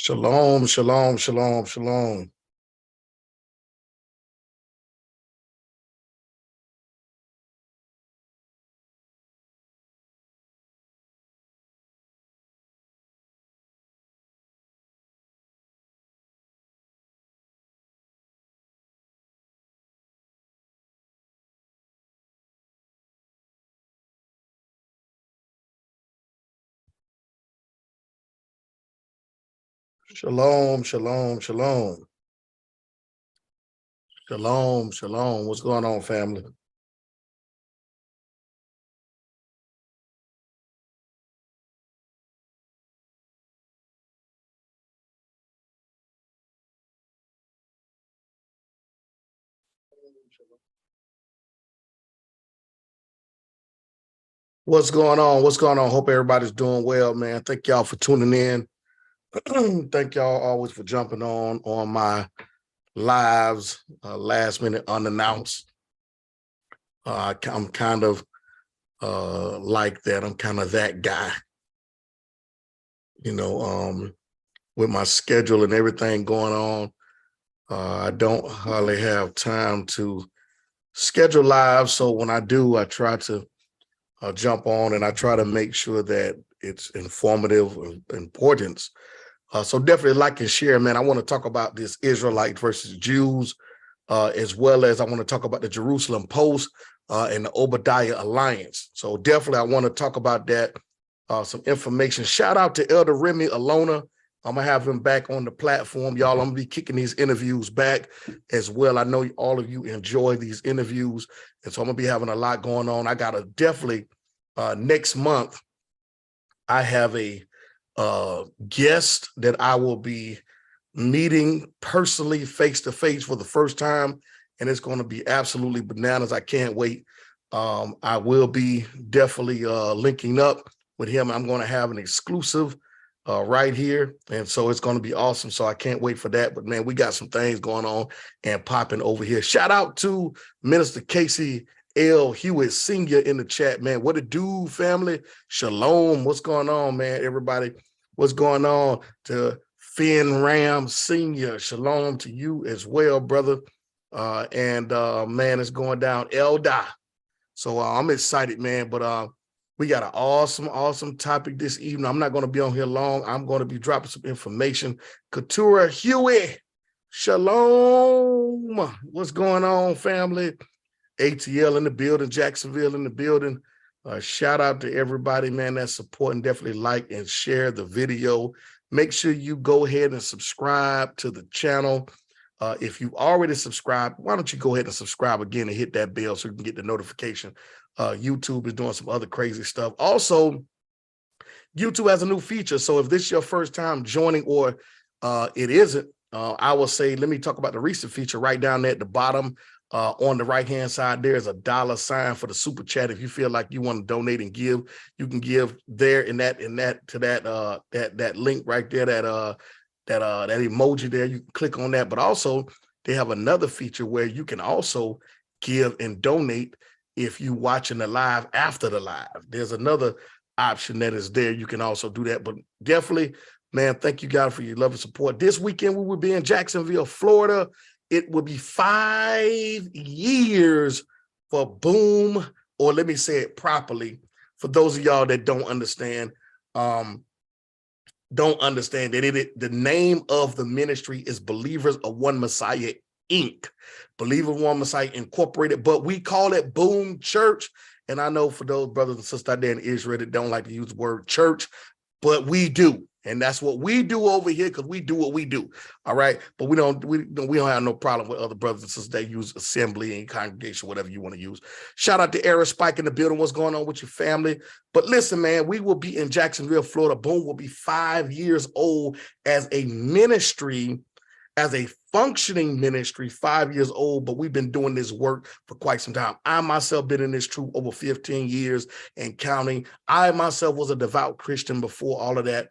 Shalom, shalom, shalom, shalom. Shalom, shalom, shalom. Shalom, shalom. What's going on, family? What's going on? What's going on? Hope everybody's doing well, man. Thank y'all for tuning in. Thank y'all always for jumping on my lives, last minute unannounced. I'm kind of like that. I'm kind of that guy, with my schedule and everything going on. I don't hardly have time to schedule live. So when I do, I try to jump on and I try to make sure that it's informative importance. So definitely like and share, man. I want to talk about this Israelite versus Jews, as well as I want to talk about the Jerusalem Post and the Obadyah Alliance. So definitely I want to talk about that, some information. Shout out to Elder Remy Alona. I'm going to have him back on the platform. Y'all, I'm going to be kicking these interviews back as well. I know all of you enjoy these interviews, and so I'm going to be having a lot going on. I got to definitely, next month, I have a guest that I will be meeting personally face-to-face for the first time, and it's going to be absolutely bananas. I can't wait. I will be definitely linking up with him. I'm going to have an exclusive right here, and so it's going to be awesome. So I can't wait for that. But man, we got some things going on and popping over here. Shout out to Minister Casey L. Hewitt Sr. in the chat, man. What it do, family? Shalom. What's going on, man? Everybody, what's going on? To Finn Ram Sr. Shalom to you as well, brother. Man, it's going down. Elda. So I'm excited, man. But we got an awesome topic this evening. I'm not going to be on here long. I'm going to be dropping some information. Keturah Huey, shalom. What's going on, family? ATL in the building, Jacksonville in the building. Shout out to everybody, man, that's supporting. Definitely like and share the video. Make sure you go ahead and subscribe to the channel. If you already subscribed, why don't you go ahead and subscribe again and hit that bell so you can get the notification. YouTube is doing some other crazy stuff. Also, YouTube has a new feature. So if this is your first time joining or it isn't, I will say, let me talk about the recent feature right down there at the bottom. On the right-hand side, there's a $sign for the super chat. If you feel like you want to donate and give, you can give there in that link right there, that emoji there. You can click on that. But also, they have another feature where you can also give and donate if you watching the live after the live. There's another option that is there. You can also do that. But definitely, man, thank you guys for your love and support. This weekend, we will be in Jacksonville, Florida. It will be 5 years for Boom, or let me say it properly. For those of y'all that don't understand that the name of the ministry is Believers of One Messiah, Inc. Believer One Messiah Incorporated, but we call it Boom Church. And I know for those brothers and sisters out there in Israel that don't like to use the word church, but we do. And that's what we do over here, because we do what we do. All right. But we don't have no problem with other brothers and sisters that use assembly and congregation, whatever you want to use. Shout out to Eric Spike in the building. What's going on with your family? But listen, man, we will be in Jacksonville, Florida. Boom will be 5 years old as a ministry, as a functioning ministry, 5 years old, but we've been doing this work for quite some time. I myself been in this troop over 15 years and counting. I myself was a devout Christian before all of that.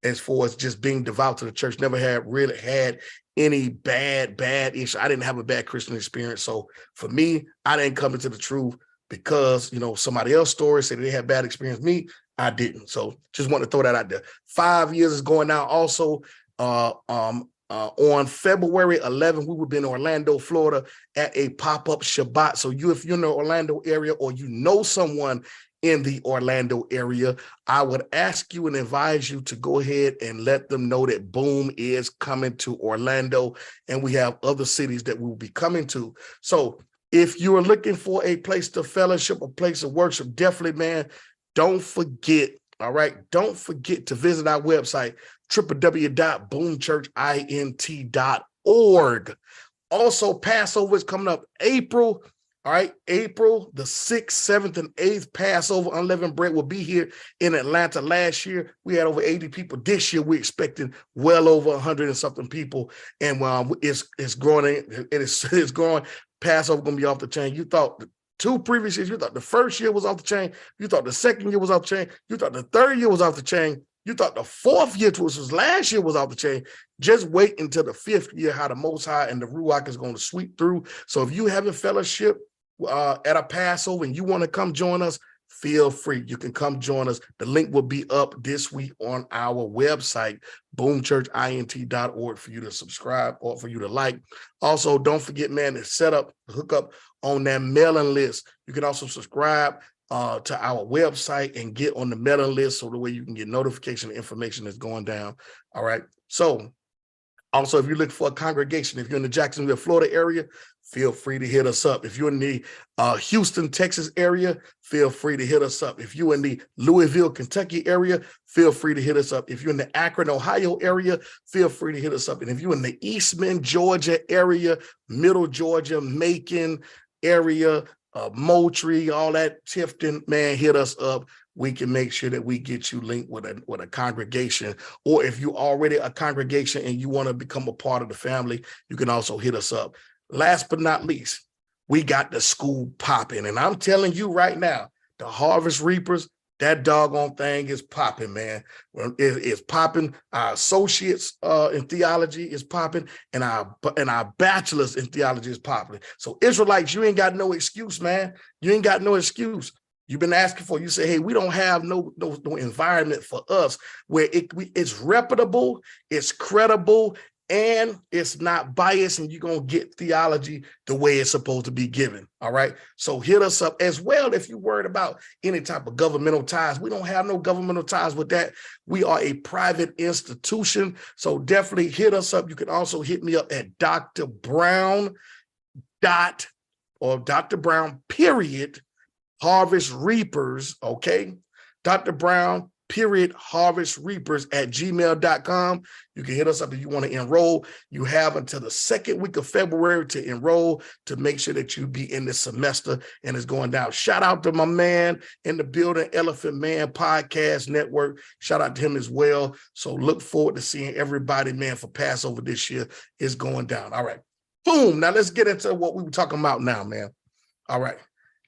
As far as just being devout to the church, never really had any bad issue. I didn't have a bad Christian experience. So for me, I didn't come into the truth because, somebody else's story said they had bad experience. Me, I didn't. So just want to throw that out there. 5 years is going now. Also, on February 11th, we will be in Orlando, Florida at a pop-up Shabbat. So if you're in the Orlando area or you know someone in the Orlando area, I would ask you and advise you to go ahead and let them know that Boom is coming to Orlando, and we have other cities that we will be coming to. So if you are looking for a place to fellowship, a place of worship, definitely, man, don't forget, all right, don't forget to visit our website, www.boomchurchint.org. Also, Passover is coming up April. All right, April the 6th, 7th, and 8th, Passover Unleavened Bread will be here in Atlanta. Last year, we had over 80 people. This year, we're expecting well over 100 and something people. And it's growing. It's growing. Passover going to be off the chain. You thought the 2 previous years, you thought the first year was off the chain. You thought the second year was off the chain. You thought the third year was off the chain. You thought the 4th year, which was last year, was off the chain. Just wait until the 5th year, how the Most High and the Ruach is going to sweep through. So if you haven't fellowship at a Passover and you want to come join us, feel free. You can come join us. The link will be up this week on our website, boomchurchint.org, for you to subscribe or for you to like. Also, don't forget, man, to hook up on that mailing list. You can also subscribe to our website and get on the mailing list so the way you can get notification information that's going down. All right. So also, if you're looking for a congregation, if you're in the Jacksonville, Florida area, feel free to hit us up. If you're in the Houston, Texas area, feel free to hit us up. If you're in the Louisville, Kentucky area, feel free to hit us up. If you're in the Akron, Ohio area, feel free to hit us up. And if you're in the Eastman, Georgia area, Middle Georgia, Macon area, Moultrie, all that, Tifton, man, hit us up. We can make sure that we get you linked with a congregation. Or if you're already a congregation and you want to become a part of the family, you can also hit us up. Last but not least, we got the school popping. And I'm telling you right now, the Harvest Reapers, that doggone thing is popping, man. It's popping. Our associates in theology is popping, and our bachelors in theology is popping. So Israelites, you ain't got no excuse, man. You ain't got no excuse. You've been asking for. You say, hey, we don't have no environment for us where it's reputable, it's credible, and it's not biased, and you're going to get theology the way it's supposed to be given, all right? So hit us up as well if you're worried about any type of governmental ties. We don't have no governmental ties with that. We are a private institution, so definitely hit us up. You can also hit me up at Dr. Brown period, Harvest Reapers, okay? Dr. Brown period, Harvest Reapers at gmail.com. You can hit us up if you want to enroll. You have until the 2nd week of February to enroll to make sure that you be in this semester and it's going down. Shout out to my man in the building, Elephant Man Podcast Network. Shout out to him as well. So look forward to seeing everybody, man, for Passover this year is going down. All right. Boom. Now let's get into what we were talking about now, man. All right.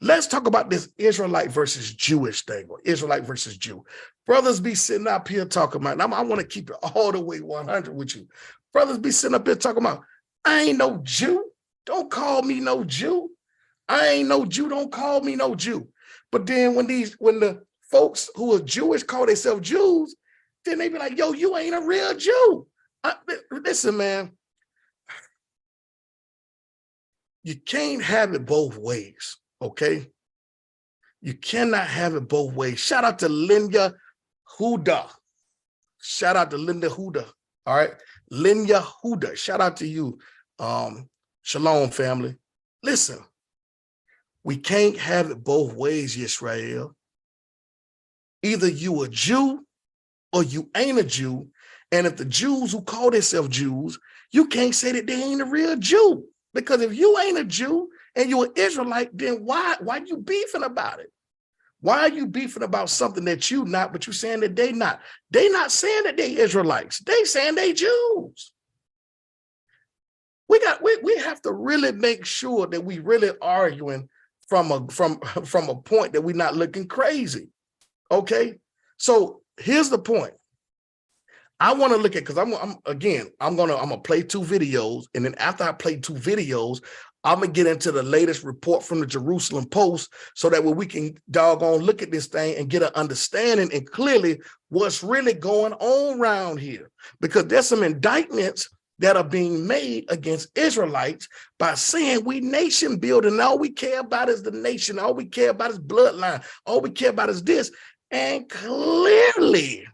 Let's talk about this Israelite versus Jewish thing, or Israelite versus Jew. Brothers be sitting up here talking about, and I want to keep it all the way 100 with you. Brothers be sitting up here talking about, I ain't no Jew. Don't call me no Jew. I ain't no Jew. Don't call me no Jew. But then when the folks who are Jewish call themselves Jews, then they be like, yo, you ain't a real Jew. Listen, man. You can't have it both ways. Okay, you cannot have it both ways. Shout out to Linda Huda. Shout out to Linda Huda. All right, Linda Huda. Shout out to you. Shalom, family. Listen, we can't have it both ways, Yisrael. Either you a Jew or you ain't a Jew. And if the Jews who call themselves Jews, you can't say that they ain't a real Jew. Because if you ain't a Jew and you're an Israelite, then why you beefing about it? Why are you beefing about something that you not, but you saying that they not? They not saying that they Israelites. They saying they Jews. We have to really make sure that we really arguing from a point that we're not looking crazy. Okay? So here's the point. I want to look at, because I'm gonna play 2 videos, and then after I play 2 videos, I'm going to get into the latest report from the Jerusalem Post so that way we can doggone look at this thing and get an understanding and clearly what's really going on around here. Because there's some indictments that are being made against Israelites by saying we nation building. All we care about is the nation. All we care about is bloodline. All we care about is this. And clearly,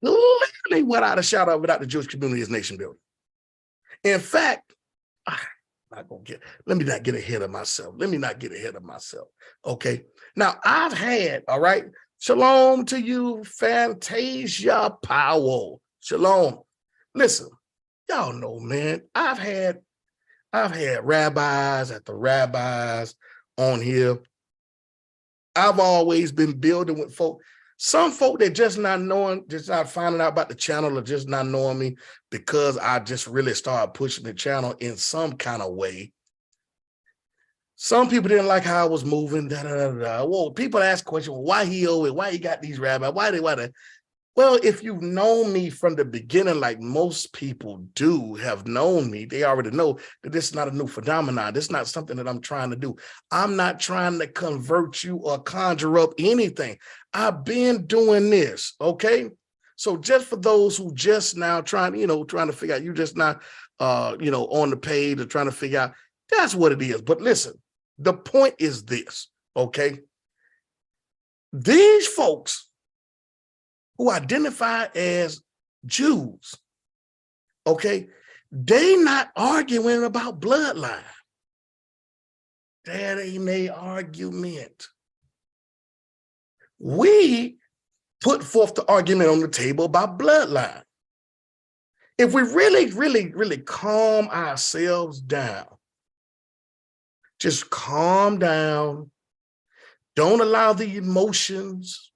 without a shadow of a doubt, the Jewish community is nation building. In fact, let me not get ahead of myself. Okay. Now I've had, all right. Shalom to you, Fantasia Powell. Shalom. Listen, y'all know, man, I've had rabbis after rabbis on here. I've always been building with folk. Some folk that just not finding out about the channel or just not knowing me because I just really started pushing the channel in some kind of way. Some people didn't like how I was moving. Well, people ask questions, why he owe it? Why he got these rabbis? Why they? Well, if you've known me from the beginning, like most people do have known me, they already know that this is not a new phenomenon. This is not something that I'm trying to do. I'm not trying to convert you or conjure up anything. I've been doing this, okay? So just for those who just now trying to figure out, you just not, on the page or trying to figure out, that's what it is. But listen, the point is this, okay? These folks who identify as Jews, okay, they not arguing about bloodline. That ain't their argument. We put forth the argument on the table about bloodline. If we really calm ourselves down, just calm down, don't allow the emotions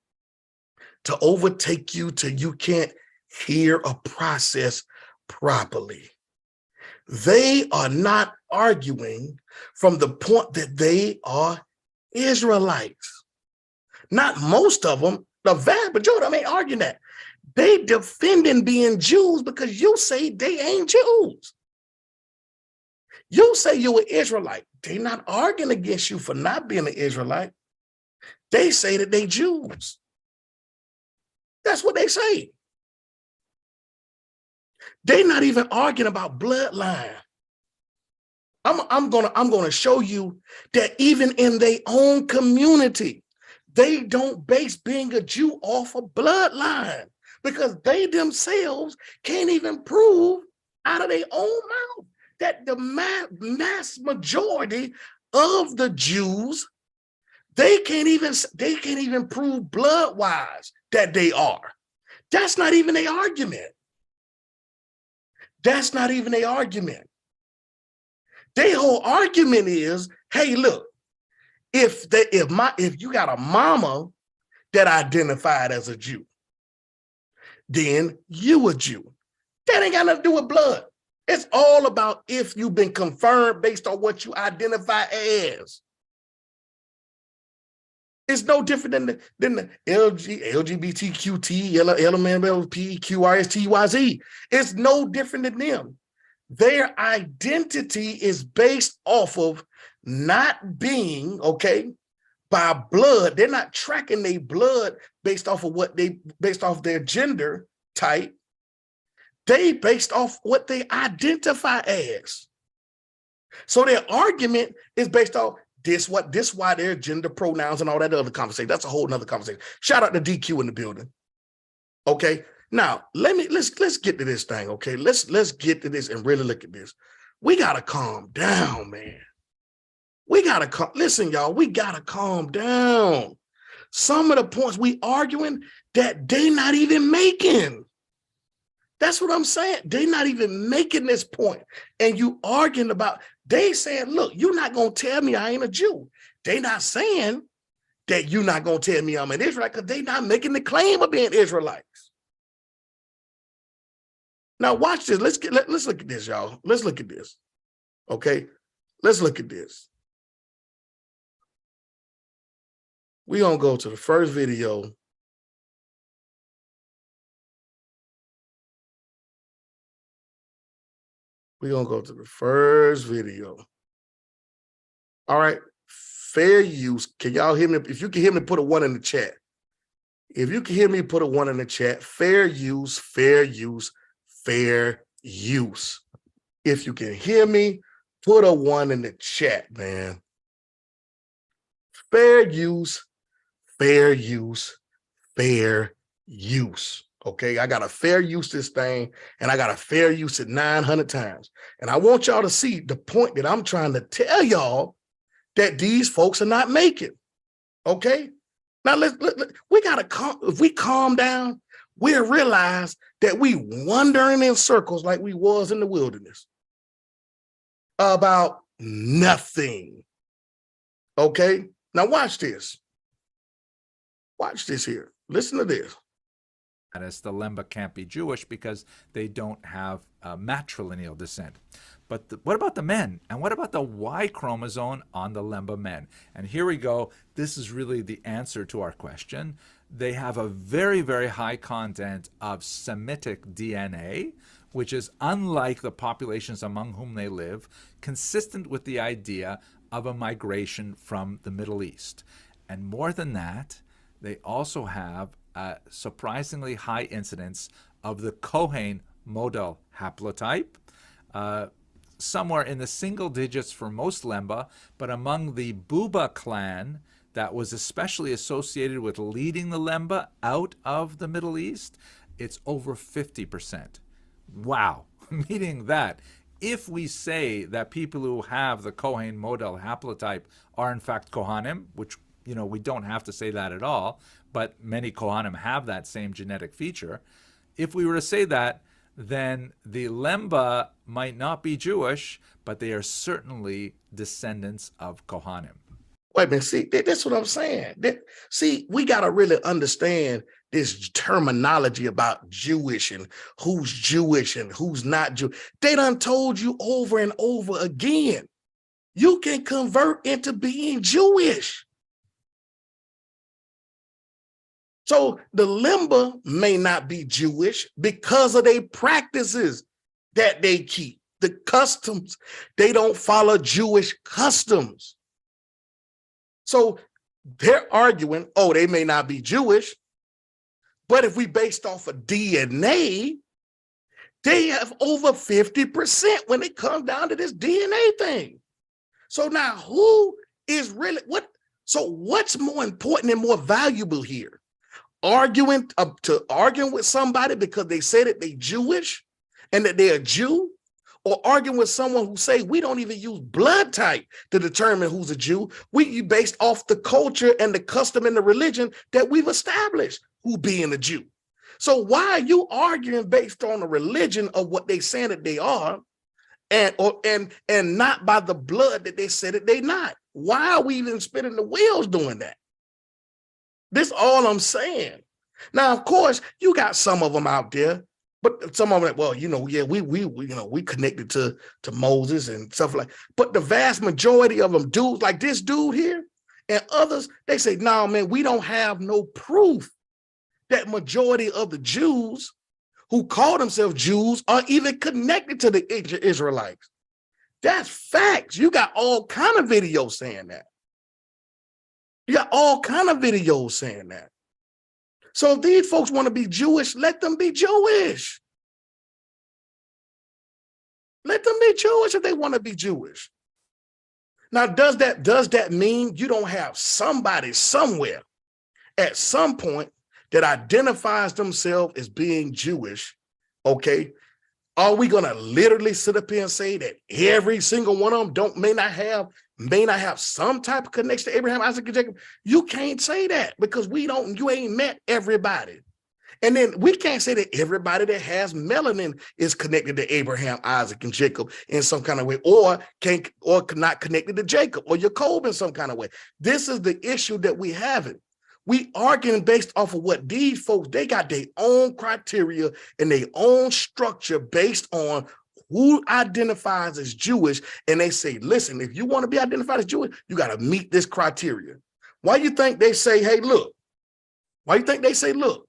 to overtake you till you can't hear or process properly. They are not arguing from the point that they are Israelites. Not most of them, the vast majority of them ain't arguing that. They defending being Jews because you say they ain't Jews. You say you're an Israelite. They're not arguing against you for not being an Israelite. They say that they Jews. That's what they say. They're not even arguing about bloodline. I'm gonna show you that even in their own community, they don't base being a Jew off of bloodline because they themselves can't even prove out of their own mouth that the mass majority of the Jews, they can't even prove blood-wise that they are. That's not even their argument. That's not even their argument. Their whole argument is, hey, look, if you got a mama that identified as a Jew, then you a Jew. That ain't got nothing to do with blood. It's all about if you've been confirmed based on what you identify as. It's no different than the LGBTQT, LMNOP, QRSTYZ. It's no different than them. Their identity is based off of not being, okay, by blood. They're not tracking their blood based off their gender type. They based off what they identify as. So their argument is based off why their gender pronouns and all that other conversation. That's a whole nother conversation. Shout out to DQ in the building. Okay. Now let's get to this thing. Okay. Let's get to this and really look at this. We gotta calm down, man. Listen, y'all, we gotta calm down. Some of the points we arguing that they not even making. That's what I'm saying. They're not even making this point. And you arguing about, they saying, look, you're not going to tell me I ain't a Jew. They not saying that you're not going to tell me I'm an Israelite because they not making the claim of being Israelites. Now watch this. Let's look at this, y'all. Let's look at this. Okay. Let's look at this. We're going to go to the first video. We're going to go to the first video. All right. Fair use. Can y'all hear me? If you can hear me, put a 1 in the chat. If you can hear me, put a 1 in the chat. Fair use, fair use, fair use. If you can hear me, put a 1 in the chat, man. Fair use, fair use, fair use. Okay, I got to fair use this thing, and I got to fair use it 900 times. And I want y'all to see the point that I'm trying to tell y'all that these folks are not making. Okay, now we got to if we calm down, we'll realize that we wandering in circles like we was in the wilderness about nothing. Okay, now watch this. Watch this here. Listen to this. As the Lemba can't be Jewish because they don't have matrilineal descent. But what about the men? And what about the Y chromosome on the Lemba men? And here we go. This is really the answer to our question. They have a very, very high content of Semitic DNA, which is unlike the populations among whom they live, consistent with the idea of a migration from the Middle East. And more than that, they also have a surprisingly high incidence of the Cohen model haplotype, somewhere in the single digits for most Lemba, but among the Buba clan that was especially associated with leading the Lemba out of the Middle East, it's over 50%. Wow. Meaning that if we say that people who have the Cohen model haplotype are in fact Kohanim, which we don't have to say that at all, but many Kohanim have that same genetic feature. If we were to say that, then the Lemba might not be Jewish, but they are certainly descendants of Kohanim. Wait a minute, see, that's what I'm saying. See, we got to really understand this terminology about Jewish and who's not Jewish. They done told you over and over again, you can convert into being Jewish. So the Lemba may not be Jewish because of their practices that they keep, the customs. They don't follow Jewish customs. So they're arguing, oh, they may not be Jewish, but if we based off of DNA, they have over 50% when it comes down to this DNA thing. So now who is really, so what's more important and more valuable here? Arguing with somebody because they say that they Jewish and that they're a Jew, or arguing with someone who say we don't even use blood type to determine who's a Jew. We based off the culture and the custom and the religion that we've established who being a Jew. So why are you arguing based on the religion of what they saying that they are, and not by the blood that they said that they not? Why are we even spinning the wheels doing that? This all I'm saying. Now, of course, you got some of them out there, but some of them, well, yeah, we connected to Moses and stuff like. But the vast majority of them, dudes like this dude here and others, they say, no, man, we don't have no proof that majority of the Jews who call themselves Jews are even connected to the Israelites. That's facts. You got all kind of videos saying that. You got all kind of videos saying that. So if these folks want to be Jewish, let them be Jewish. Let them be Jewish if they want to be Jewish. Now, does that mean you don't have somebody somewhere at some point that identifies themselves as being Jewish? Okay. Are we going to literally sit up here and say that every single one of them may not have some type of connection to Abraham, Isaac, and Jacob? You can't say that because you ain't met everybody. And then we can't say that everybody that has melanin is connected to Abraham, Isaac, and Jacob in some kind of way, or not connected to Jacob or Jacob in some kind of way. This is the issue that we having. We arguing based off of what these folks, they got their own criteria and their own structure based on who identifies as Jewish. And they say, listen, if you want to be identified as Jewish, you got to meet this criteria. Why you think they say, hey, look? Why you think they say, look,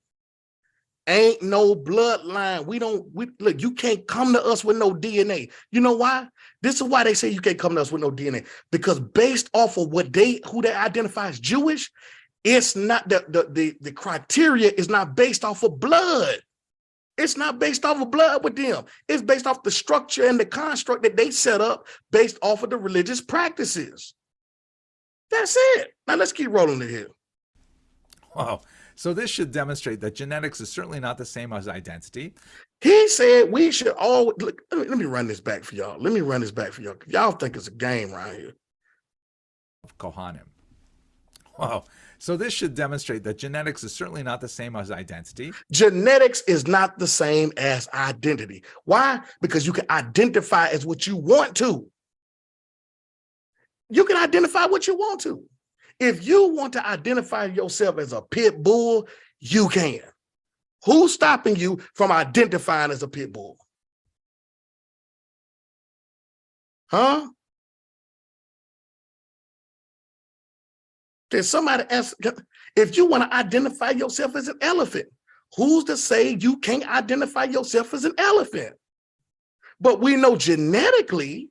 Ain't no bloodline. We look, you can't come to us with no DNA. You know why? This is why they say you can't come to us with no DNA. Because based off of who they identify as Jewish, it's not the criteria is not based off of blood. It's not based off of blood with them. It's based off the structure and the construct that they set up based off of the religious practices. That's it. Now let's keep rolling it here. Wow. So this should demonstrate that genetics is certainly not the same as identity. He said we should all look. Let me run this back for y'all. Y'all think it's a game right here. Of Kohanim. Wow. So this should demonstrate that genetics is certainly not the same as identity. Genetics is not the same as identity. Why? Because you can identify as what you want to. You can identify what you want to. If you want to identify yourself as a pit bull, you can. Who's stopping you from identifying as a pit bull? Huh? Can somebody ask, if you want to identify yourself as an elephant, who's to say you can't identify yourself as an elephant? But we know genetically,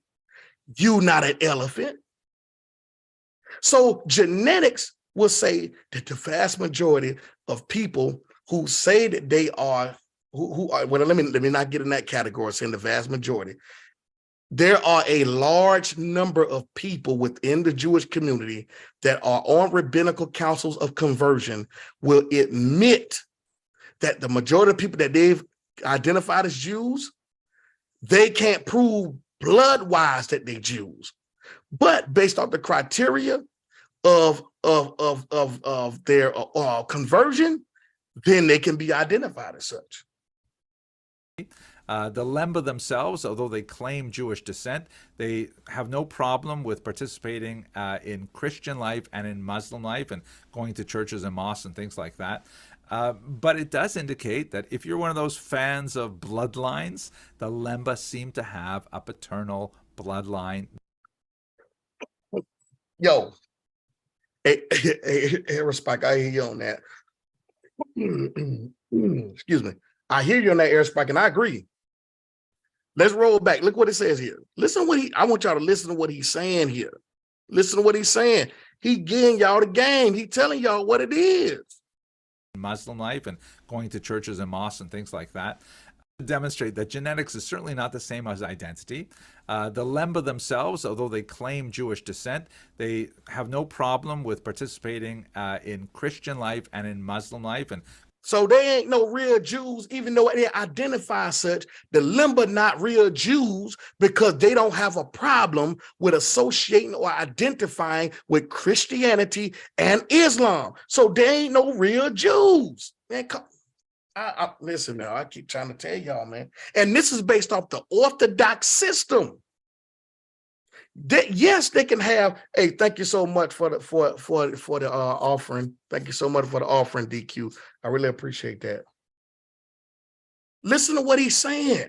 you're not an elephant. So genetics will say that the vast majority of people who say that they are, who are, well, let me not get in that category saying the vast majority. There are a large number of people within the Jewish community that are on rabbinical councils of conversion will admit that the majority of people that they've identified as Jews, they can't prove blood-wise that they're Jews. But based on the criteria of their conversion, then they can be identified as such. The Lemba themselves, although they claim Jewish descent, they have no problem with participating in Christian life and in Muslim life and going to churches and mosques and things like that. But it does indicate that if you're one of those fans of bloodlines, the Lemba seem to have a paternal bloodline. Yo, Aerospike, I hear you on that. Excuse me. I hear you on that, Aerospike, and I agree. Let's roll back. Look what it says here. Listen what I want y'all to listen to what he's saying here. Listen to what he's saying. He getting y'all the game. He telling y'all what it is. Muslim life and going to churches and mosques and things like that demonstrate that genetics is certainly not the same as identity. The Lemba themselves, although they claim Jewish descent, they have no problem with participating in Christian life and in Muslim life. And so they ain't no real Jews, even though they identify such. The Lemba not real Jews because they don't have a problem with associating or identifying with Christianity and Islam. So they ain't no real Jews. Man, come. Listen now, I keep trying to tell y'all, man. And this is based off the Orthodox system. Yes, they can have. Hey, thank you so much for the offering. Thank you so much for the offering, DQ. I really appreciate that. Listen to what he's saying.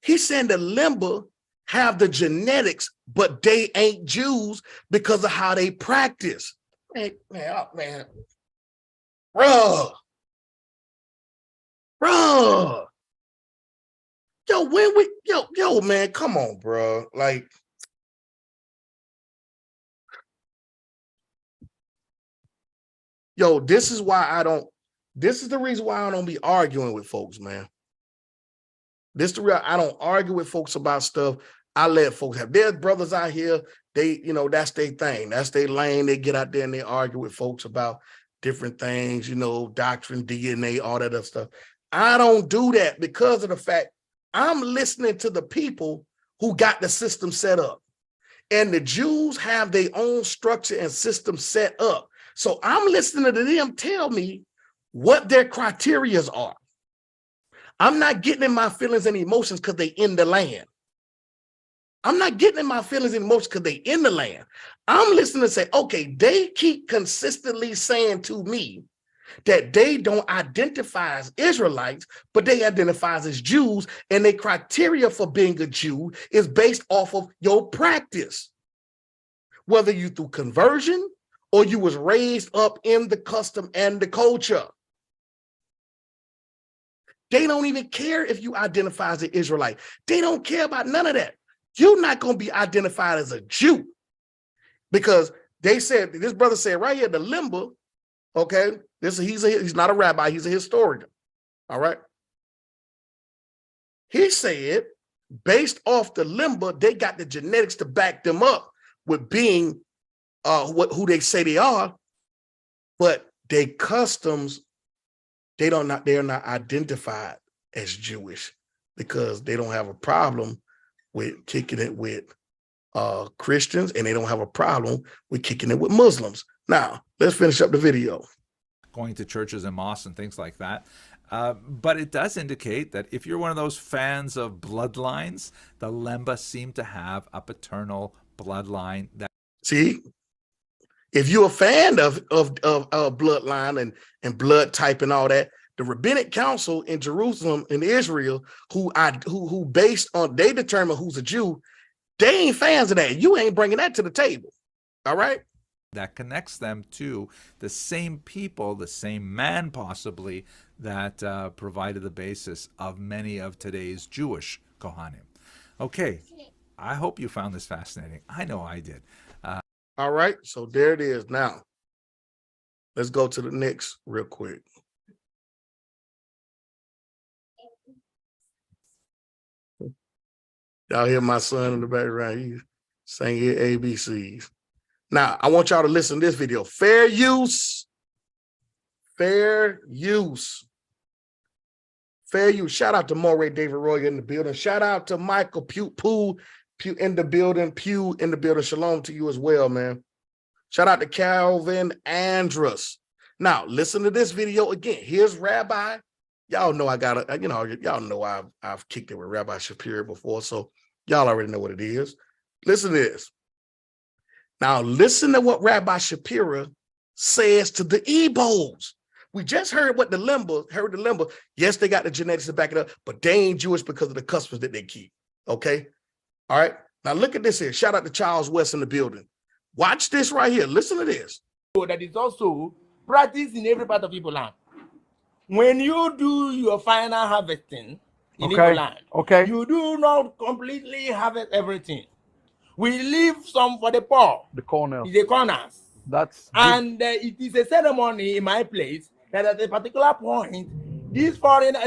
He's saying the Lemba have the genetics, but they ain't Jews because of how they practice. Man, bruh. Yo, man, come on, bro. Like, yo, this is the reason why I don't be arguing with folks, man. I don't argue with folks about stuff. I let folks have. There's brothers out here, they, that's their thing. That's their lane. They get out there and they argue with folks about different things, doctrine, DNA, all that other stuff. I don't do that because of the fact I'm listening to the people who got the system set up. And the Jews have their own structure and system set up. So I'm listening to them tell me what their criteria are. I'm not getting in my feelings and emotions because they in the land. I'm not getting in my feelings and emotions because they in the land. I'm listening to say, okay, they keep consistently saying to me that they don't identify as Israelites, but they identify as Jews, and their criteria for being a Jew is based off of your practice. Whether you through conversion or you was raised up in the custom and the culture. They don't even care if you identify as an Israelite. They don't care about none of that. You're not going to be identified as a Jew because they said, this brother said right here, the limber, okay, he's not a rabbi, he's a historian, all right? He said, based off the limber, they got the genetics to back them up with being who they say they are, but they customs, they are not identified as Jewish because they don't have a problem with kicking it with Christians, and they don't have a problem with kicking it with Muslims. Now, let's finish up the video. Going to churches and mosques and things like that. But it does indicate that if you're one of those fans of bloodlines, the Lemba seem to have a paternal bloodline. See, if you're a fan of bloodline and blood type and all that, the Rabbinic Council in Jerusalem in Israel, who based on, they determine who's a Jew, they ain't fans of that. You ain't bringing that to the table. All right. That connects them to the same people, the same man possibly, that provided the basis of many of today's Jewish Kohanim. Okay, I hope you found this fascinating. I know I did. All right, so there it is. Now, let's go to the next real quick. Y'all hear my son in the background? He's singing ABCs. Now, I want y'all to listen to this video. Fair use. Fair use. Fair use. Shout out to Moray David Roy in the building. Shout out to Michael Pew in the building. Pew in the building. Shalom to you as well, man. Shout out to Calvin Andrus. Now, listen to this video again. Here's Rabbi. Y'all know I got it. Y'all know I've kicked it with Rabbi Shapira before, so y'all already know what it is. Listen to this. Now, listen to what Rabbi Shapira says to the Ebos. We just heard what the limber. Yes, they got the genetics to back it up, but they ain't Jewish because of the customs that they keep. Okay? All right? Now, look at this here. Shout out to Charles West in the building. Watch this right here. Listen to this. That is also practiced in every part of Igbo land. When you do your final harvesting in Igbo land, you do not completely harvest everything. We leave some for the poor. The corners. And it is a ceremony in my place that at a particular point, these foreigners,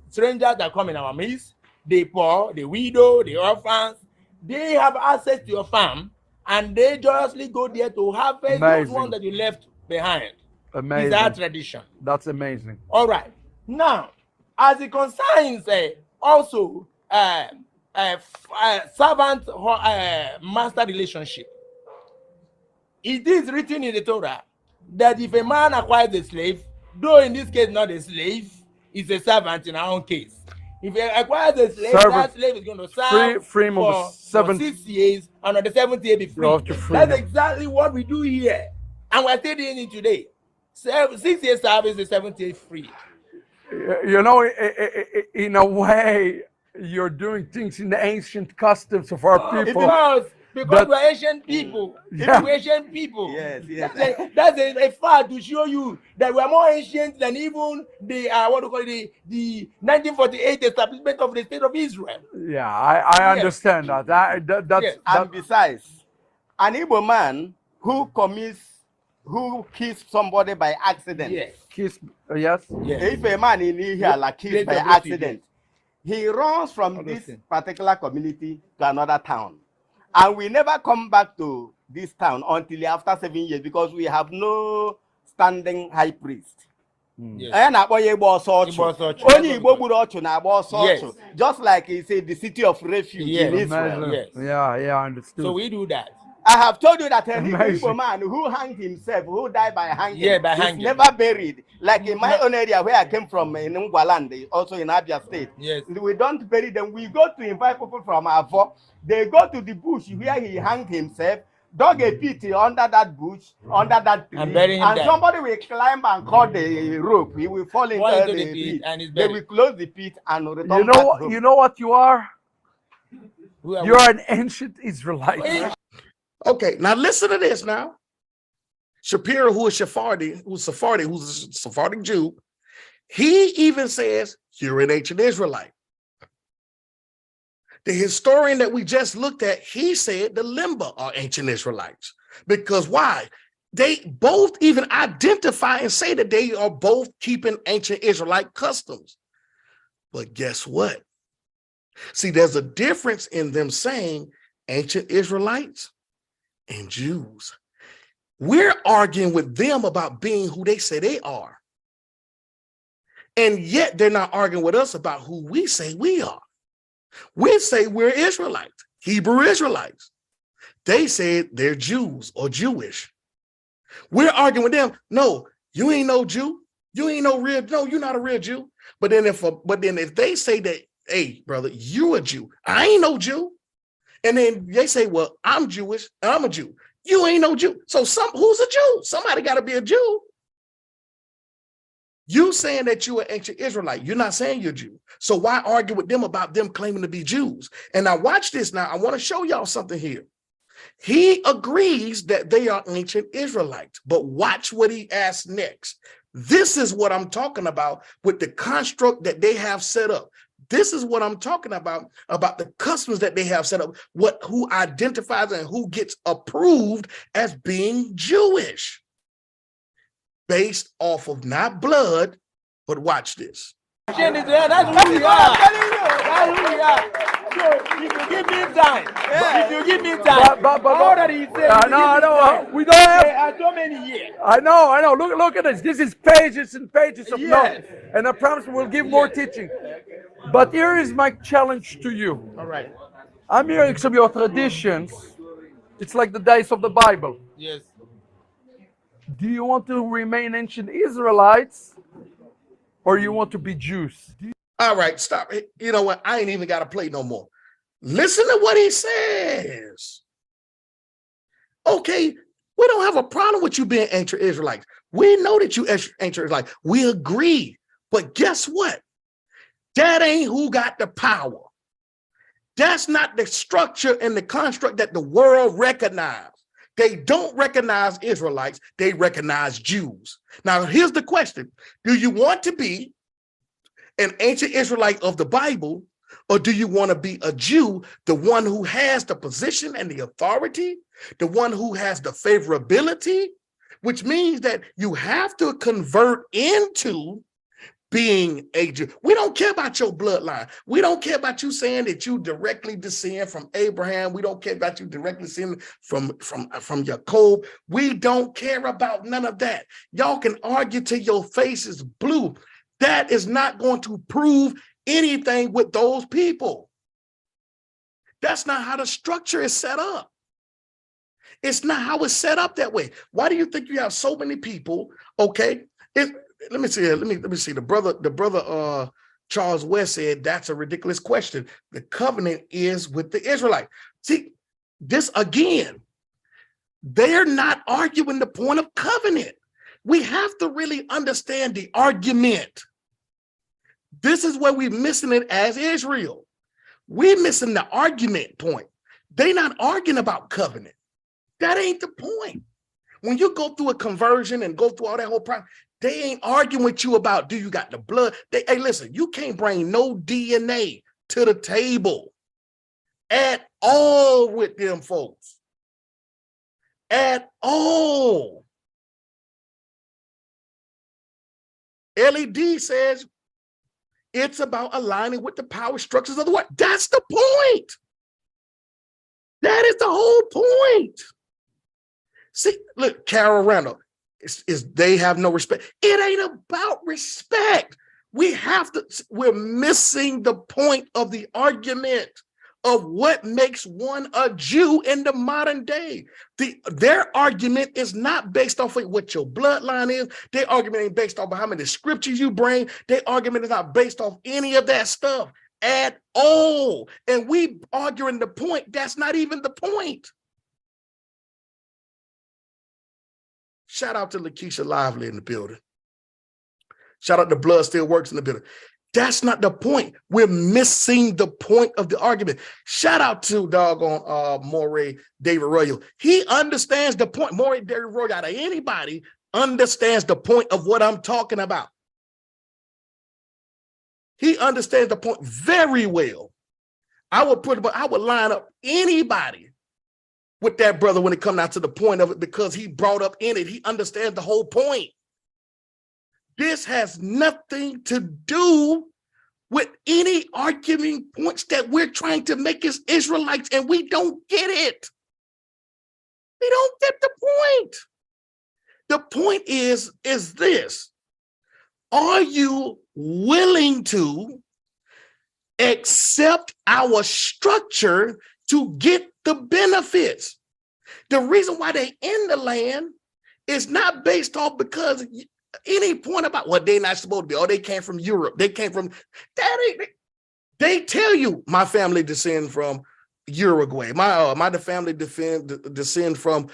strangers that come in our midst, the poor, the widow, the orphans, they have access to your farm and they joyously go there to harvest those ones that you left behind. Amazing. It's our tradition. That's amazing. All right. Now, as it concerns also servant master relationship, it is written in the Torah that if a man acquires a slave, though in this case not a slave, is a servant in our own case. If he acquires a slave, that slave is going to serve for 6 years, and on the 7th year be free. That's exactly what we do here. And we're still doing it today. 6 years service, the 7th year free. You know, in a way, you're doing things in the ancient customs of our people. Because we're Asian people. Yeah. We're Asian people. Yes. That's a fact to show you that we're more ancient than even the 1948 establishment of the state of Israel. Yeah, I understand that. That's And besides, an Igbo man who kills somebody by accident. Yes. Kiss, yes. If a man in here like killed by accident, he runs from this particular community to another town. And we never come back to this town until after 7 years because we have no standing high priest. Yes. Just like he said, the city of refuge in Israel. Yes. Yeah, understood. So we do that. I have told you that any Igbo man who hanged himself, who died by hanging, is never buried. Like in my own area where I came from, in Ngwaland, also in Abia State. Yes. We don't bury them. We go to invite people from Avo. They go to the bush where he hanged himself, dug a pit under that bush, under that tree, and somebody will climb and cut the rope. He will fall into the pit, and they will close the pit and return back home. You know what you are? You're an ancient Israelite. Okay, now listen to this now. Shapira, who's a Sephardic Jew, He even says, you're an ancient Israelite. The historian that we just looked at, he said the Limba are ancient Israelites. Because why? They both even identify and say that they are both keeping ancient Israelite customs. But guess what? See, there's a difference in them saying ancient Israelites and Jews. We're arguing with them about being who they say they are. And yet they're not arguing with us about who we say we are. We say we're Israelites, Hebrew Israelites. They said they're Jews or Jewish. We're arguing with them. No, you ain't no Jew. You ain't no real. No, you're not a real Jew. But then if they say that, hey, brother, you a Jew. I ain't no Jew. And then they say, well, I'm Jewish and I'm a Jew. You ain't no Jew. So who's a Jew? Somebody got to be a Jew. You saying that you're an ancient Israelite. You're not saying you're Jew. So why argue with them about them claiming to be Jews? And now watch this. Now I want to show y'all something here. He agrees that they are ancient Israelites, but watch what he asks next. This is what I'm talking about with the construct that they have set up. This is what I'm talking about the customs that they have set up, who identifies and who gets approved as being Jewish. Based off of not blood, but watch this. That's who we are. That's who we are. So if you give me time, if you give me time, all that he said, I know. We don't have so many years. I know. Look at this. This is pages and pages of notes. And I promise we'll give more teaching. But here is my challenge to you. All right. I'm hearing some of your traditions. It's like the days of the Bible. Yes. Do you want to remain ancient Israelites or you want to be Jews? All right, stop. You know what? I ain't even got to play no more. Listen to what he says. Okay, we don't have a problem with you being ancient Israelites. We know that you ancient Israelites. We agree. But guess what? That ain't who got the power. That's not the structure and the construct that the world recognizes. They don't recognize Israelites. They recognize Jews. Now, here's the question. Do you want to be an ancient Israelite of the Bible, or do you want to be a Jew, the one who has the position and the authority, the one who has the favorability, which means that you have to convert into being a Jew. We don't care about your bloodline. We don't care about you saying that you directly descend from Abraham. We don't care about you directly descend from Jacob. We don't care about none of that. Y'all can argue till your face is blue. That is not going to prove anything with those people. That's not how the structure is set up. It's not how it's set up that way. Why do you think you have so many people? Okay, let me see. Let me see. The brother Charles West said that's a ridiculous question. The covenant is with the Israelites. See, this again, they're not arguing the point of covenant. We have to really understand the argument. This is where we're missing it as Israel. We're missing the argument point. They're not arguing about covenant. That ain't the point. When you go through a conversion and go through all that whole process, they ain't arguing with you about, do you got the blood? Hey, listen, you can't bring no DNA to the table at all with them folks. At all. LED says it's about aligning with the power structures of the world. That's the point. That is the whole point. See, look, Carol Randall, they have no respect. It ain't about respect. We're missing the point of the argument of what makes one a Jew in the modern day. Their argument is not based off of what your bloodline is. Their argument ain't based off of how many scriptures you bring. Their argument is not based off any of that stuff at all. And we arguing the point that's not even the point. Shout out to Lakeisha Lively in the building. Shout out to Blood Still Works in the building. That's not the point. We're missing the point of the argument. Shout out to doggone Moray David Royal. He understands the point. Moray David Royal, out of anybody, understands the point of what I'm talking about. He understands the point very well. I would line up anybody with that brother when it comes down to the point of it, because he brought up in it. He understands the whole point. This has nothing to do with any arguing points that we're trying to make as Israelites, and we don't get it. We don't get the point. The point is this: are you willing to accept our structure to get the benefits? The reason why they in the land is not based off because any point about what they're not supposed to be. Oh, they came from Europe. They came from they tell you my family descend from Uruguay. My family descend from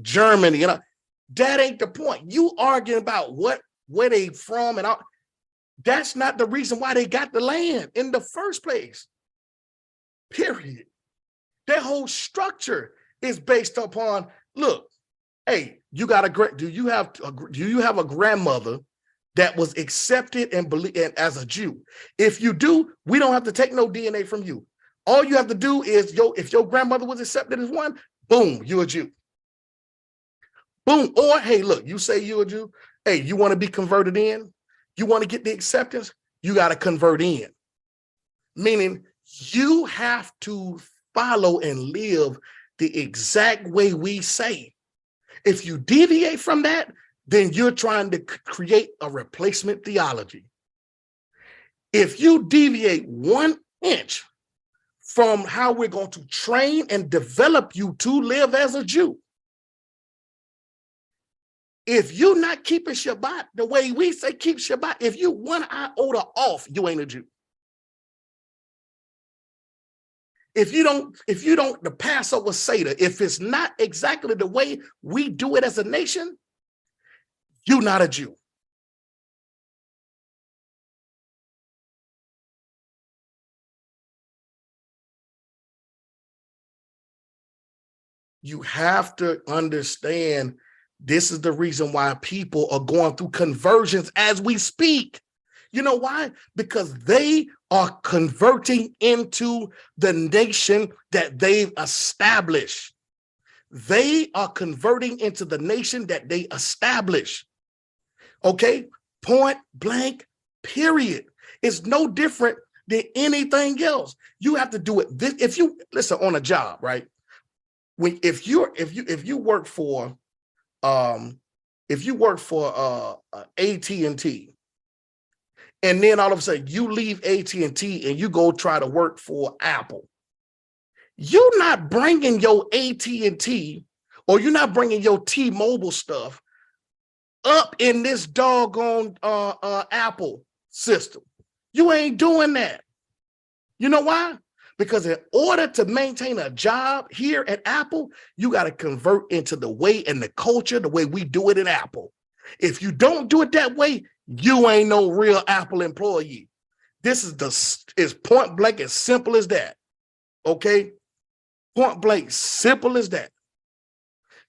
Germany. You know, that ain't the point. You arguing about where they from and all. That's not the reason why they got the land in the first place. Period. Their whole structure is based upon, look, hey, you got do you have a grandmother that was accepted and believed as a Jew? If you do, we don't have to take no DNA from you. All you have to do is, if your grandmother was accepted as one, boom, you're a Jew. Boom. Or, hey, look, you say you're a Jew. Hey, you want to be converted in? You want to get the acceptance? You got to convert in. Meaning you have to follow and live the exact way we say. If you deviate from that, then you're trying to create a replacement theology. If you deviate 1 inch from how we're going to train and develop you to live as a Jew, if you're not keeping Shabbat the way we say keep Shabbat, if you 1 iota off, you ain't a Jew. If you don't, the Passover Seder, if it's not exactly the way we do it as a nation, you're not a Jew. You have to understand this is the reason why people are going through conversions as we speak. You know why? Because they are converting into the nation that they've established. They are converting into the nation that they establish. Okay? Point blank, period. It's no different than anything else. You have to do it. If you listen on a job, right? If you work for AT&T, and then all of a sudden you leave AT&T and you go try to work for Apple, you're not bringing your AT&T or you're not bringing your T-Mobile stuff up in this doggone Apple system. You ain't doing that. You know why? Because in order to maintain a job here at Apple, you got to convert into the way and the culture, the way we do it at Apple. If you don't do it that way, you ain't no real Apple employee. This is point blank, as simple as that. Okay? Point blank, simple as that.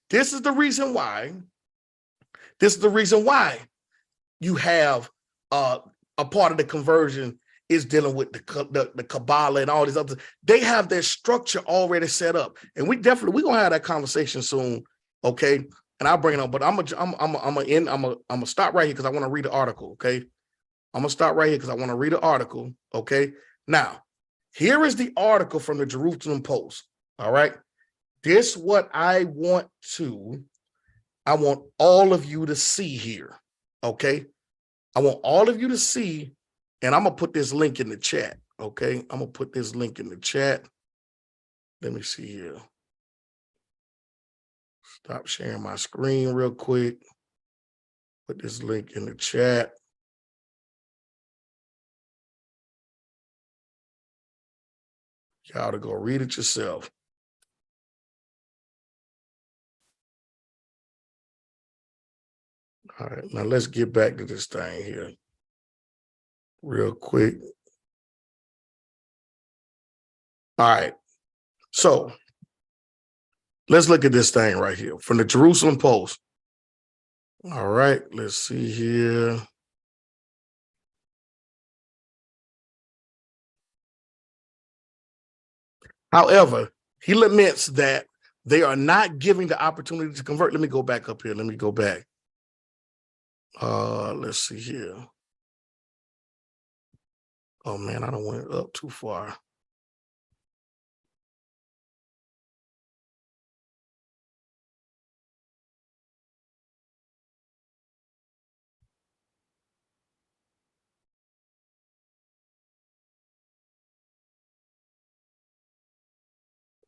This is the reason why you have a part of the conversion is dealing with the Kabbalah and all these others. They have their structure already set up, and we're gonna have that conversation soon, okay? And I'll bring it on, but I'm gonna stop right here because I want to read the article, okay? I'm gonna stop right here because I want to read the article, okay? Now, here is the article from the Jerusalem Post. All right, this is what I want all of you to see here, okay? I want all of you to see. And I'm going to put this link in the chat, okay? I'm going to put this link in the chat. Let me see here. Stop sharing my screen real quick. Put this link in the chat. Y'all to go read it yourself. All right, now let's get back to this thing here real quick. All right, so let's look at this thing right here from the Jerusalem Post. All right, let's see here. However, he laments that they are not giving the opportunity to convert. Let me go back up here. Let me go back. Let's see here. Oh man, I don't went up too far.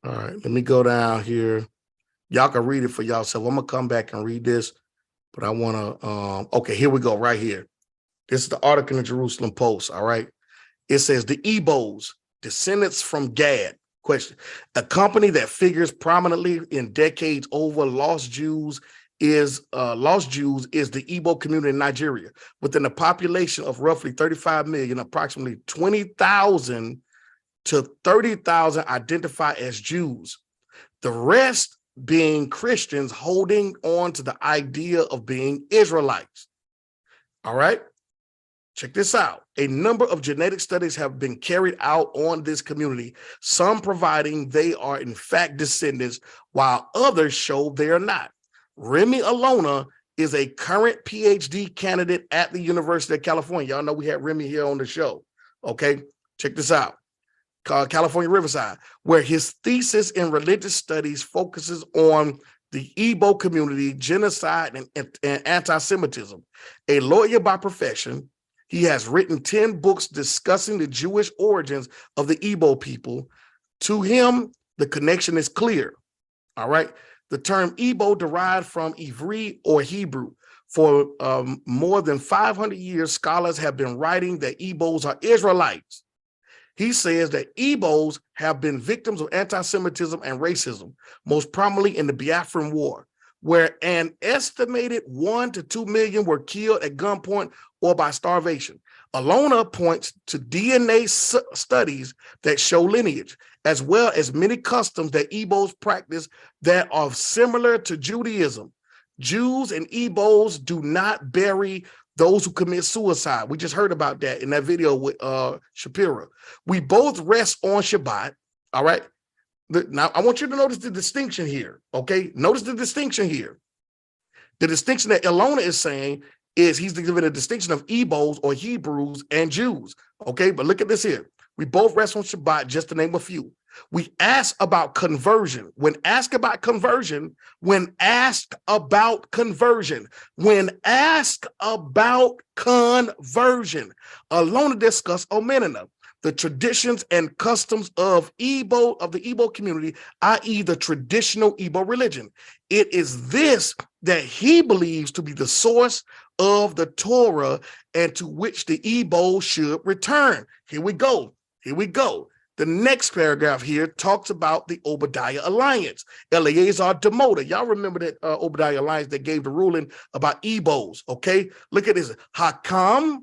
All right, let me go down here. Y'all can read it for yourself. I'm gonna come back and read this, but I wanna, okay, here we go, right here. This is the article in the Jerusalem Post, all right? It says the Ebos, descendants from Gad, question, a company that figures prominently in decades over lost Jews is the Igbo community in Nigeria. Within a population of roughly 35 million, approximately 20,000 to 30,000 identify as Jews. The rest being Christians holding on to the idea of being Israelites. All right? Check this out. A number of genetic studies have been carried out on this community, some providing they are in fact descendants, while others show they are not. Remy Alona is a current PhD candidate at the University of California. Y'all know we had Remy here on the show. Okay, check this out. California Riverside, where his thesis in religious studies focuses on the Igbo community, genocide, and anti-Semitism. A lawyer by profession, he has written 10 books discussing the Jewish origins of the Igbo people. To him, the connection is clear. All right. The term Igbo derived from Ivri or Hebrew. For more than 500 years, scholars have been writing that Igbos are Israelites. He says that Igbos have been victims of anti-Semitism and racism, most prominently in the Biafran War, where an estimated 1 to 2 million were killed at gunpoint or by starvation. Alona points to DNA studies that show lineage, as well as many customs that Igbos practice that are similar to Judaism. Jews and Igbos do not bury those who commit suicide. We just heard about that in that video with Shapira. We both rest on Shabbat, all right? Now, I want you to notice the distinction here, okay? Notice the distinction here. The distinction that Alona is saying is he's giving a distinction of Igbos or Hebrews and Jews, okay? But look at this here. We both rest on Shabbat, just to name a few. We ask about conversion. When asked about conversion, Alona discussed Omenina, the traditions and customs of the Igbo community, i.e. the traditional Igbo religion. It is this that he believes to be the source of the Torah and to which the Igbo should return. Here we go. The next paragraph here talks about the Obadyah alliance. Eleazar Demoda. Y'all remember that Obadyah alliance that gave the ruling about Igbos, okay? Look at this. Hakam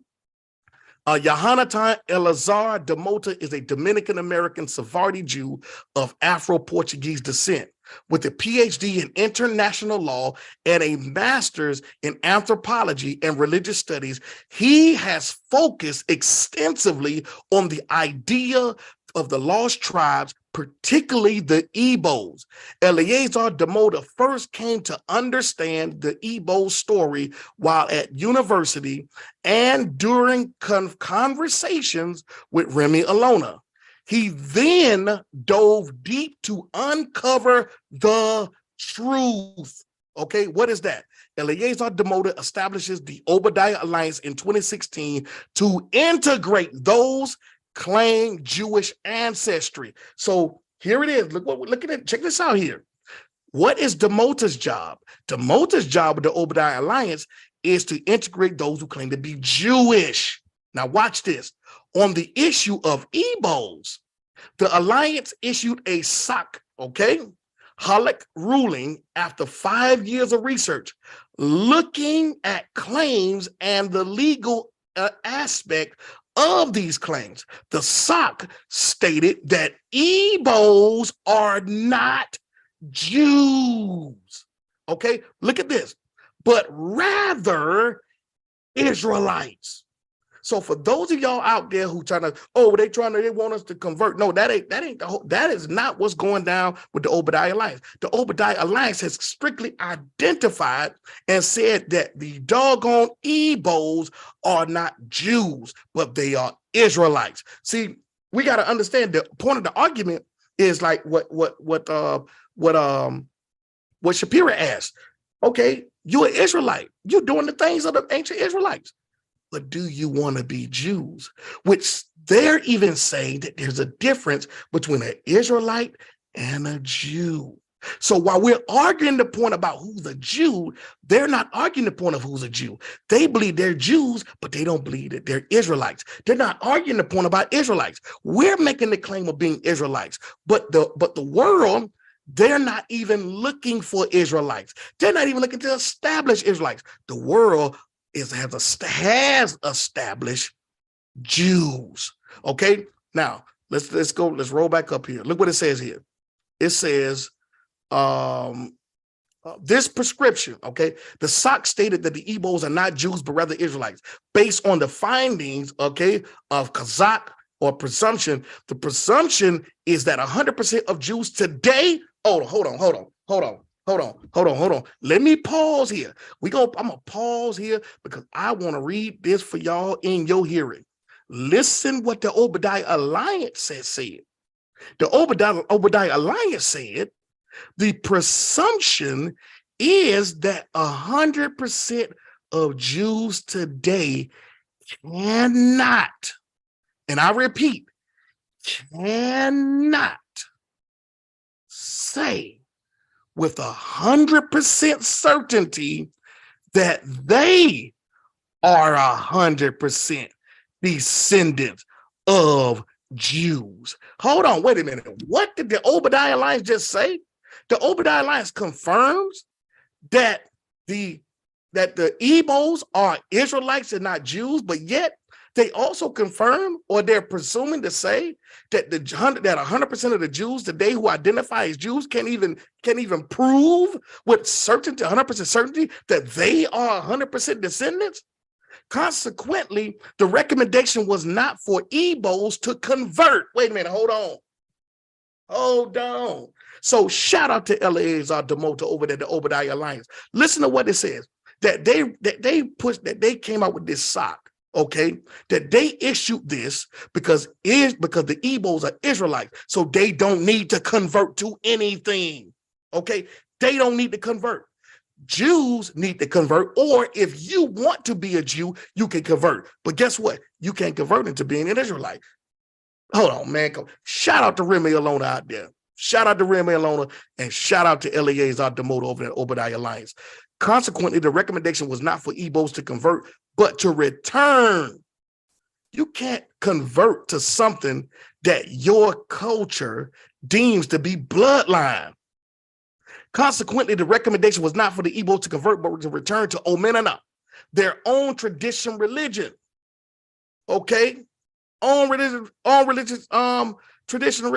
Yohanatan Eleazar Demoda is a Dominican-American Sephardi Jew of Afro-Portuguese descent with a PhD in international law and a master's in anthropology and religious studies. He has focused extensively on the idea of the lost tribes, particularly the Igbos. Eleazar Demoda first came to understand the Igbo story while at university and during conversations with Remy Alona. He then dove deep to uncover the truth. Okay, what is that? Eleazar Demoda establishes the Obadyah Alliance in 2016 to integrate those claim Jewish ancestry. So here it is. Look at it. Check this out here. What is Demoda's job? Demoda's job with the Obadyah Alliance is to integrate those who claim to be Jewish. Now watch this. On the issue of Igbos, the alliance issued a SOC, okay, Halak ruling after 5 years of research, looking at claims and the legal aspect of these claims. The SOC stated that Igbos are not Jews. Okay, look at this, but rather Israelites. So for those of y'all out there who they want us to convert. No, that is not what's going down with the Obadyah Alliance. The Obadyah Alliance has strictly identified and said that the doggone Igbos are not Jews, but they are Israelites. See, we got to understand the point of the argument is like what Shapira asked. Okay, you're an Israelite. You're doing the things of the ancient Israelites. But do you want to be Jews? Which they're even saying that there's a difference between an Israelite and a Jew. So while we're arguing the point about who's a Jew, they're not arguing the point of who's a Jew. They believe they're Jews, but they don't believe that they're Israelites. They're not arguing the point about Israelites. We're making the claim of being Israelites, but the world, they're not even looking for Israelites. They're not even looking to establish Israelites. The world has established Jews. Okay, now let's roll back up here. Look what it says here. It says this prescription, okay, the SOC stated that the Igbos are not Jews but rather Israelites based on the findings, okay, of Kazakh or presumption. The presumption is that 100% of Jews today. Hold on. Let me pause here. I'm gonna pause here because I want to read this for y'all in your hearing. Listen what the Obadyah Alliance said. The Obadyah Alliance said the presumption is that 100% of Jews today cannot, and I repeat, cannot say with 100% certainty that they are 100% descendants of Jews. Hold on, wait a minute. What did the Obadyah Alliance just say? The Obadyah Alliance confirms that the Igbos are Israelites and not Jews, but yet they also confirm, or they're presuming to say, that 100% of the Jews today who identify as Jews can't even prove with certainty, 100% certainty, that they are 100% descendants. Consequently, the recommendation was not for Igbos to convert. Wait a minute, hold on. So shout out to Eleazar Demota over there, the Obadyah Alliance. Listen to what it says, that they came out with this SOC. Okay, that they issued this because the Igbos are Israelites, so they don't need to convert to anything. Okay, they don't need to convert. Jews need to convert, or if you want to be a Jew, you can convert. But guess what? You can't convert into being an Israelite. Hold on, man. Shout out to Remy Alona out there. Shout out to Remy Alona and shout out to Eleazar Demota over at Obadyah Alliance. Consequently, the recommendation was not for Igbos to convert, but to return. You can't convert to something that your culture deems to be bloodline. Consequently, the recommendation was not for the Igbos to convert, but to return to Omenana, their own traditional religion. Okay, traditional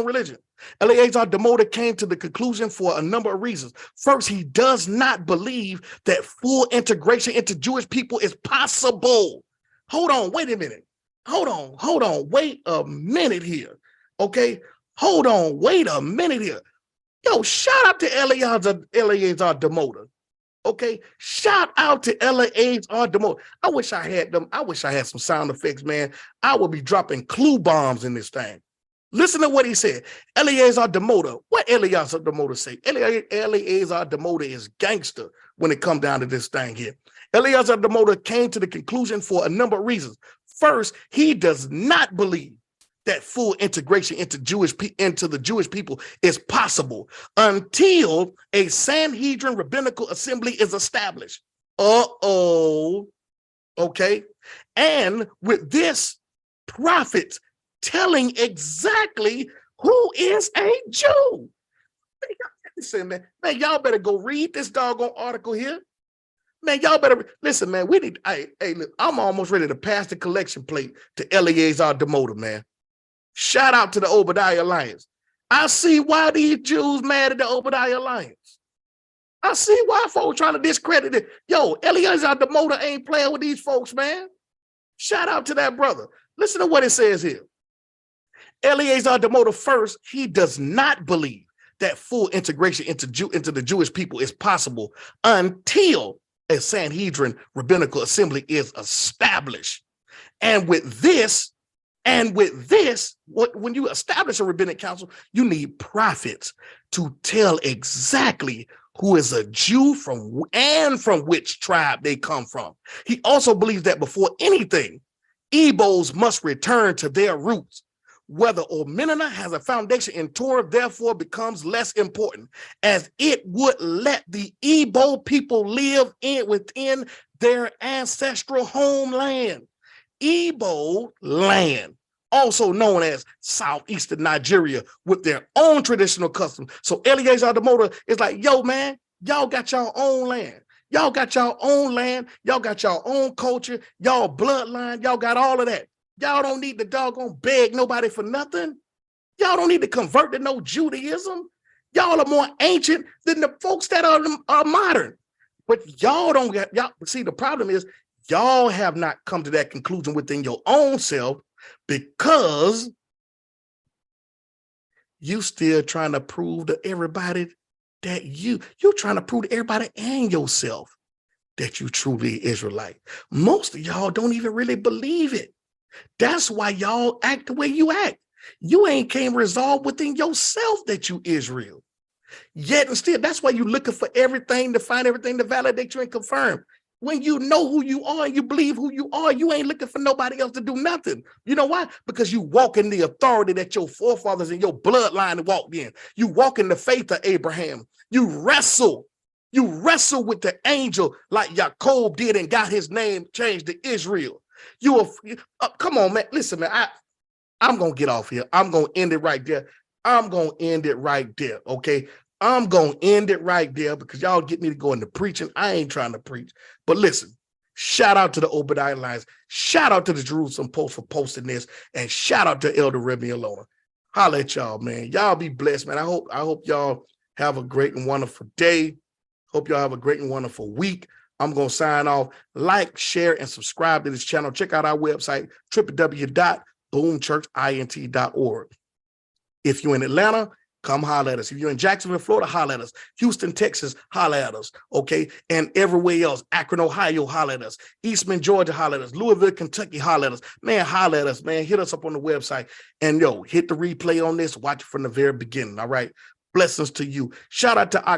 religion. Eleazar Demota came to the conclusion for a number of reasons. First, he does not believe that full integration into Jewish people is possible. Hold on, wait a minute. Hold on, wait a minute here. Okay, hold on, wait a minute here. Yo, shout out to Eleazar Demota. Okay, shout out to Eleazar Demota. I wish I had them. I wish I had some sound effects, man. I would be dropping clue bombs in this thing. Listen to what he said. Eleazar Demota. What Eleazar Demota say? Eleazar Demota is gangster when it comes down to this thing here. Eleazar Demota came to the conclusion for a number of reasons. First, he does not believe that full integration into the Jewish people is possible until a Sanhedrin rabbinical assembly is established. Okay. And with this, prophets telling exactly who is a Jew. Listen, man, y'all better go read this doggone article here. Man, y'all better listen, man. I'm almost ready to pass the collection plate to Eleazar Demota, man. Shout out to the Obadyah Alliance. I see why these Jews mad at the Obadyah Alliance. I see why folks trying to discredit it. Yo, Eliezer the motor ain't playing with these folks, man. Shout out to that brother. Listen to what it says here. Eliezer the motor first, he does not believe that full integration into the Jewish people is possible until a Sanhedrin rabbinical assembly is established. And with this, when you establish a rabbinic council, you need prophets to tell exactly who is a Jew from which tribe they come from. He also believes that before anything, Igbos must return to their roots. Whether Omenana has a foundation in Torah, therefore becomes less important, as it would let the Igbo people live within their ancestral homeland. Igbo land, also known as southeastern Nigeria, with their own traditional customs. So Eliezer the motor is like, yo, man, y'all got your own land. Y'all got your own land. Y'all got your own culture, y'all bloodline. Y'all got all of that. Y'all don't need to doggone beg nobody for nothing. Y'all don't need to convert to no Judaism. Y'all are more ancient than the folks that are modern. But y'all don't get, y'all see, the problem is y'all have not come to that conclusion within your own self because you still trying to prove to everybody that you're trying to prove to everybody and yourself that you truly Israelite. Most of y'all don't even really believe it. That's why y'all act the way you act. You ain't came resolved within yourself that you Israel. Yet and still, that's why you're looking for everything to find everything to validate you and confirm. When you know who you are and you believe who you are, you ain't looking for nobody else to do nothing. You know why? Because you walk in the authority that your forefathers and your bloodline walked in. You walk in the faith of Abraham. You wrestle with the angel like Jacob did and got his name changed to Israel. Come on, man. Listen, man, I'm going to get off here. I'm going to end it right there. Okay? I'm going to end it right there because y'all get me to go into preaching. I ain't trying to preach. But listen, shout out to the Obadyah Lines. Shout out to the Jerusalem Post for posting this. And shout out to Elder Remy Alona. Holla at y'all, man. Y'all be blessed, man. I hope y'all have a great and wonderful day. Hope y'all have a great and wonderful week. I'm going to sign off. Like, share, and subscribe to this channel. Check out our website, www.boomchurchint.org. If you're in Atlanta, come holler at us. If you're in Jacksonville, Florida, holler at us. Houston, Texas, holler at us, okay? And everywhere else, Akron, Ohio, holler at us. Eastman, Georgia, holler at us. Louisville, Kentucky, holler at us. Man, holler at us, man. Hit us up on the website. And, hit the replay on this. Watch it from the very beginning, all right? Blessings to you. Shout out to